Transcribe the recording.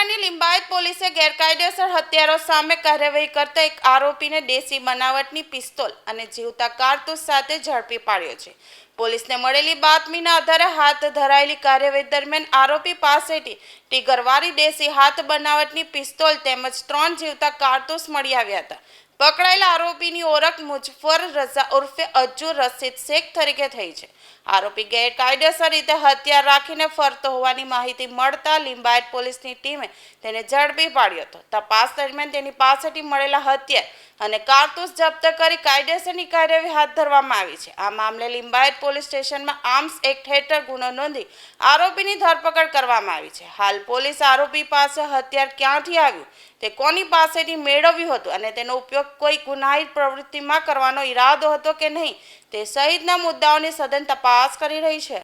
બનાસકાંઠાની લિંબાયત પોલીસે ગેરકાયદેસર હત્યારો સામે કાર્યવાહી કરતા એક આરોપીને દેશી બનાવટની પિસ્તોલ અને જીવતા કારતૂસ સાથે ઝડપી પાડ્યો છે। પોલીસને મળેલી બાતમીના આધારે હાથ ધરાયેલી કાર્યવાહી દરમિયાન આરોપી પાસેથી ટીગરવાળી દેશી હાથ બનાવટની પિસ્તોલ તેમજ 3 જીવતા કારતૂસ મળી આવ્યા હતા। પકડાયેલા આરોપીની ઓળખ મુઝફર રઝા ઉર્ફે અજ્જુ રશીદ શેખ તરીકે થઈ છે। આરોપી ગેરકાયદેસર રીતે હથિયાર રાખીને ફરતો હોવાની માહિતી મળતા લિંબાયત પોલીસની ટીમે તેને ઝડપી પાડ્યો હતો। તપાસ દરમિયાન તેની પાસેથી મળેલા હથિયાર અને કારતૂસ જપ્ત કરી કાયદેસરની કાર્યવાહી હાથ ધરવામાં આવી છે। આ મામલે લિંબાયત પોલીસ સ્ટેશનમાં આર્મ્સ એક્ટ હેઠળ ગુનો નોંધી આરોપીની ધરપકડ કરવામાં આવી છે। હાલ પોલીસ આરોપી પાસે હથિયાર ક્યાંથી આવ્યું, તે કોની પાસેથી મેળવ્યું હતું અને તેનો ઉપયોગ કોઈ ગુનાહિત પ્રવૃત્તિમાં કરવાનો ઈરાદો હતો કે નહીં તે સહિતના મુદ્દાઓની સઘન તપાસ કરી રહી છે।